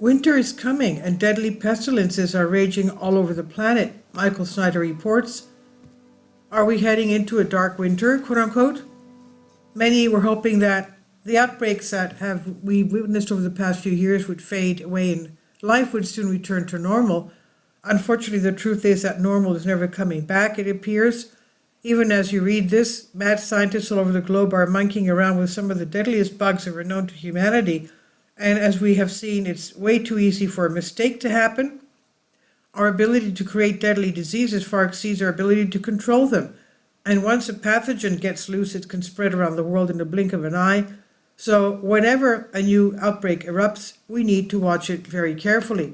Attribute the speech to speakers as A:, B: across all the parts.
A: Winter is coming and deadly pestilences are raging all over the planet, Michael Snyder reports. Are we heading into a dark winter, quote unquote? Many were hoping that the outbreaks that we witnessed over the past few years would fade away and life would soon return to normal. Unfortunately, the truth is that normal is never coming back, it appears. Even as you read this, mad scientists all over the globe are monkeying around with some of the deadliest bugs ever known to humanity. And as we have seen, it's way too easy for a mistake to happen. Our ability to create deadly diseases far exceeds our ability to control them. And once a pathogen gets loose, it can spread around the world in the blink of an eye. So whenever a new outbreak erupts, we need to watch it very carefully.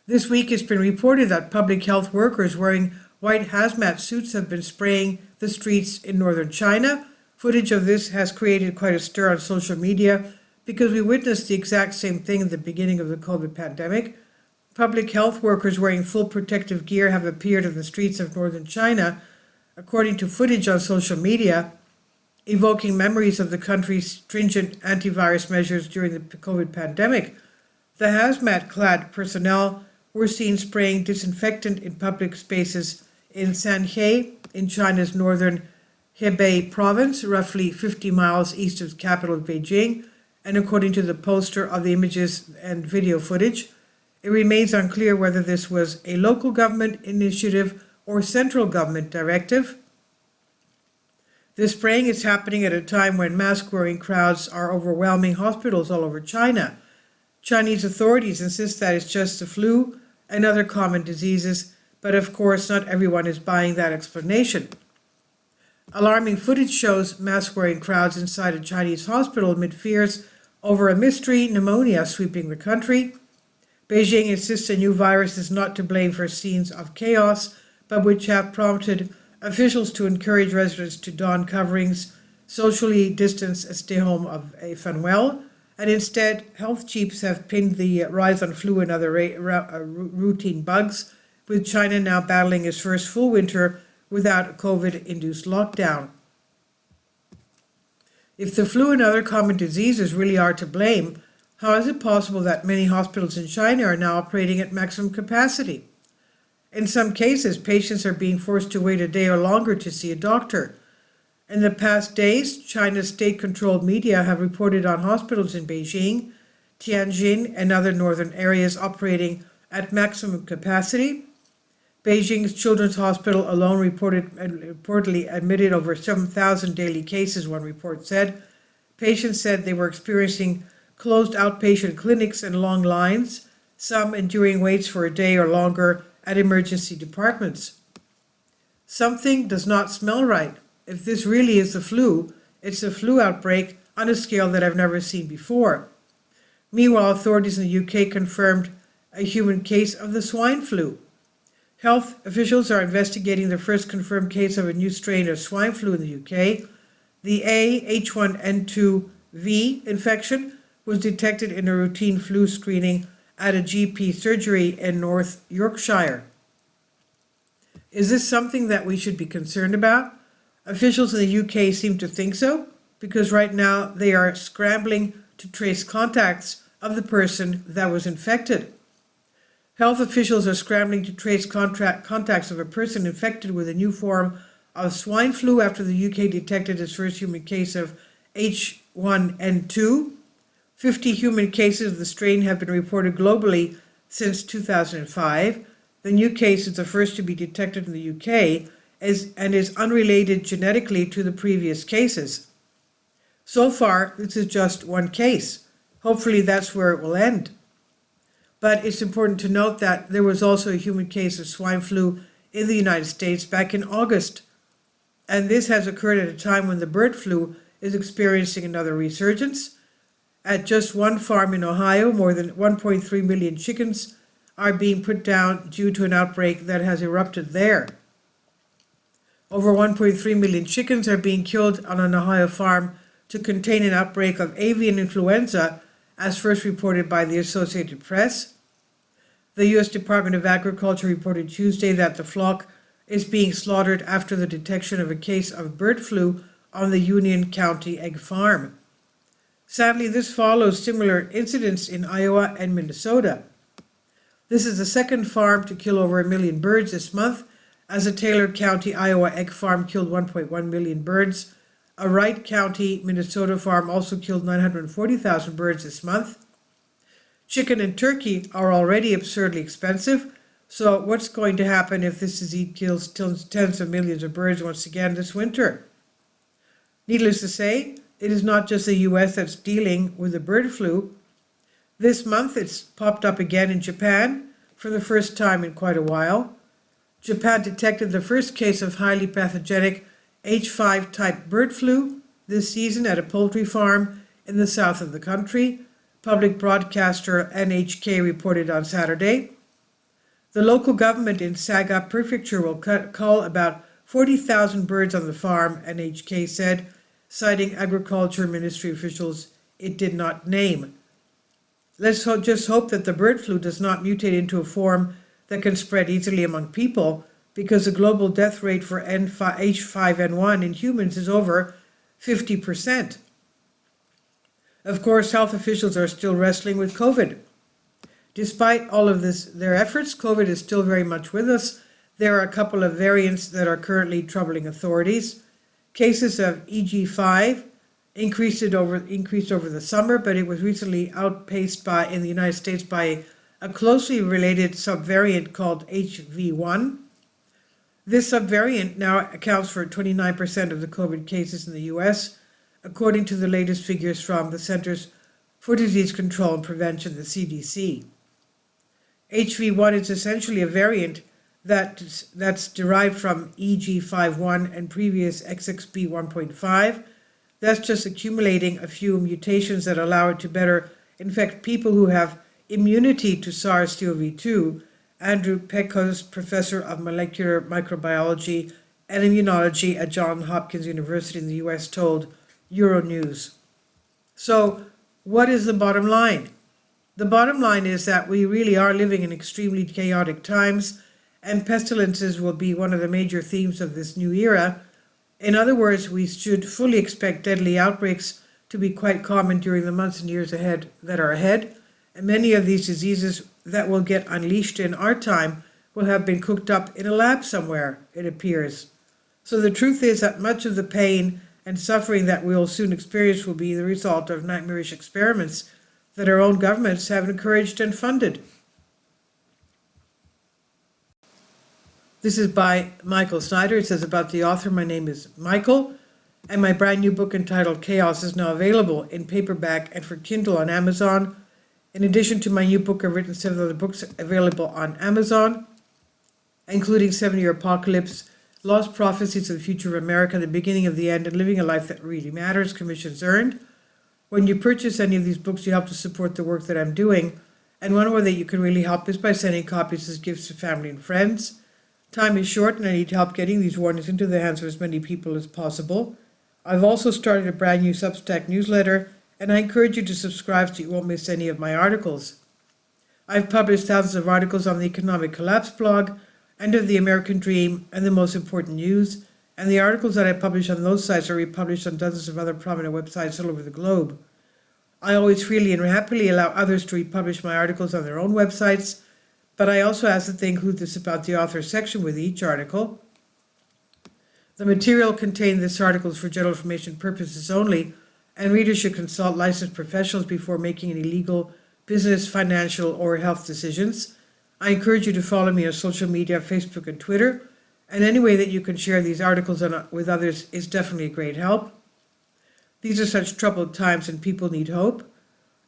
A: This week it's been reported that public health workers wearing white hazmat suits have been spraying the streets in northern China. Footage of this has created quite a stir on social media because we witnessed the exact same thing at the beginning of the COVID pandemic. Public health workers wearing full protective gear have appeared in the streets of northern China, according to footage on social media, evoking memories of the country's stringent antivirus measures during the COVID pandemic. The hazmat-clad personnel were seen spraying disinfectant in public spaces in Sanhe, in China's northern Hebei province, roughly 50 miles east of the capital of Beijing, and according to the poster of the images and video footage, it remains unclear whether this was a local government initiative or central government directive. This spraying is happening at a time when mask-wearing crowds are overwhelming hospitals all over China. Chinese authorities insist that it's just the flu and other common diseases, but of course not everyone is buying that explanation. Alarming footage shows mask-wearing crowds inside a Chinese hospital amid fears over a mystery pneumonia sweeping the country. Beijing insists a new virus is not to blame for scenes of chaos, but which have prompted officials to encourage residents to don coverings, socially distance, and stay home if unwell. And instead, health chiefs have pinned the rise on flu and other routine bugs, with China now battling its first full winter without a COVID-induced lockdown. If the flu and other common diseases really are to blame, how is it possible that many hospitals in China are now operating at maximum capacity? In some cases, patients are being forced to wait a day or longer to see a doctor. In the past days, China's state-controlled media have reported on hospitals in Beijing, Tianjin, and other northern areas operating at maximum capacity. Beijing's Children's Hospital alone reportedly admitted over 7,000 daily cases, one report said. Patients said they were experiencing closed outpatient clinics and long lines, some enduring waits for a day or longer at emergency departments. Something does not smell right. If this really is the flu, it's a flu outbreak on a scale that I've never seen before. Meanwhile, authorities in the UK confirmed a human case of the swine flu. Health officials are investigating the first confirmed case of a new strain of swine flu in the UK. The H1N2V infection was detected in a routine flu screening at a GP surgery in North Yorkshire. Is this something that we should be concerned about? Officials in the UK seem to think so, because right now they are scrambling to trace contacts of the person that was infected. Health officials are scrambling to trace contacts of a person infected with a new form of swine flu after the UK detected its first human case of H1N2. 50 human cases of the strain have been reported globally since 2005. The new case is the first to be detected in the UK and is unrelated genetically to the previous cases. So far, this is just one case. Hopefully that's where it will end. But it's important to note that there was also a human case of swine flu in the United States back in August. And this has occurred at a time when the bird flu is experiencing another resurgence. At just one farm in Ohio, more than 1.3 million chickens are being put down due to an outbreak that has erupted there. Over 1.3 million chickens are being killed on an Ohio farm to contain an outbreak of avian influenza, as first reported by the Associated Press. The U.S. Department of Agriculture reported Tuesday that the flock is being slaughtered after the detection of a case of bird flu on the Union County egg farm. Sadly, this follows similar incidents in Iowa and Minnesota. This is the second farm to kill over 1 million birds this month, as a Taylor County, Iowa egg farm killed 1.1 million birds. A Wright County, Minnesota farm also killed 940,000 birds this month. Chicken and turkey are already absurdly expensive, so what's going to happen if this disease kills tens of millions of birds once again this winter? Needless to say, it is not just the US that's dealing with the bird flu. This month it's popped up again in Japan for the first time in quite a while. Japan detected the first case of highly pathogenic H5 type bird flu this season at a poultry farm in the south of the country, public broadcaster NHK reported on Saturday. The local government in Saga Prefecture will cull about 40,000 birds on the farm, NHK said, citing agriculture ministry officials it did not name. Let's just hope that the bird flu does not mutate into a form that can spread easily among people, because the global death rate for H5N1 in humans is over 50%. Of course, health officials are still wrestling with COVID. Despite all of their efforts, COVID is still very much with us. There are a couple of variants that are currently troubling authorities. Cases of EG5 increased over the summer, but it was recently outpaced in the United States by a closely related subvariant called HV1. This subvariant now accounts for 29% of the COVID cases in the US, according to the latest figures from the Centers for Disease Control and Prevention, the CDC. HV1 is essentially a variant that's derived from EG51 and previous XXB 1.5. That's just accumulating a few mutations that allow it to better infect people who have immunity to SARS-CoV-2, Andrew Pecos, professor of molecular microbiology and immunology at Johns Hopkins University in the US, told Euronews. So, what is the bottom line? The bottom line is that we really are living in extremely chaotic times, and pestilences will be one of the major themes of this new era. In other words, we should fully expect deadly outbreaks to be quite common during the months and years ahead, and many of these diseases that will get unleashed in our time will have been cooked up in a lab somewhere, it appears. So the truth is that much of the pain and suffering that we'll soon experience will be the result of nightmarish experiments that our own governments have encouraged and funded. This is by Michael Snyder. It says about the author, my name is Michael, and my brand new book entitled Chaos is now available in paperback and for Kindle on Amazon. In addition to my new book, I've written 7 other books available on Amazon, including 7-Year Apocalypse, Lost Prophecies of the Future of America, The Beginning of the End, and Living a Life That Really Matters, commissions earned. When you purchase any of these books, you help to support the work that I'm doing, and one way that you can really help is by sending copies as gifts to family and friends. Time is short, and I need help getting these warnings into the hands of as many people as possible. I've also started a brand new Substack newsletter, and I encourage you to subscribe so you won't miss any of my articles. I've published thousands of articles on the Economic Collapse blog, End of the American Dream, and The Most Important News, and the articles that I publish on those sites are republished on dozens of other prominent websites all over the globe. I always freely and happily allow others to republish my articles on their own websites, but I also ask that they include this about the author section with each article. The material contained in this article is for general information purposes only, and readers should consult licensed professionals before making any legal, business, financial, or health decisions. I encourage you to follow me on social media, Facebook and Twitter, and any way that you can share these articles with others is definitely a great help. These are such troubled times and people need hope.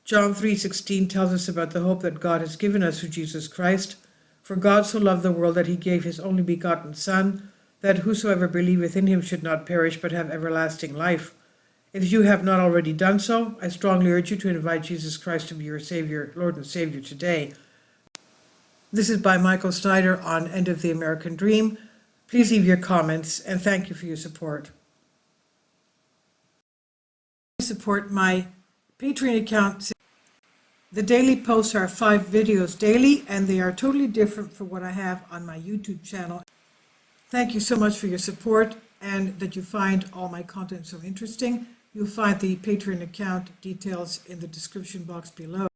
A: John 3:16 tells us about the hope that God has given us through Jesus Christ. For God so loved the world that he gave his only begotten Son, that whosoever believeth in him should not perish but have everlasting life. If you have not already done so, I strongly urge you to invite Jesus Christ to be your Savior, Lord and Savior today. This is by Michael Snyder on End of the American Dream. Please leave your comments, and thank you for your support. Support my Patreon account. The daily posts are 5 videos daily, and they are totally different from what I have on my YouTube channel. Thank you so much for your support and that you find all my content so interesting. You'll find the Patreon account details in the description box below.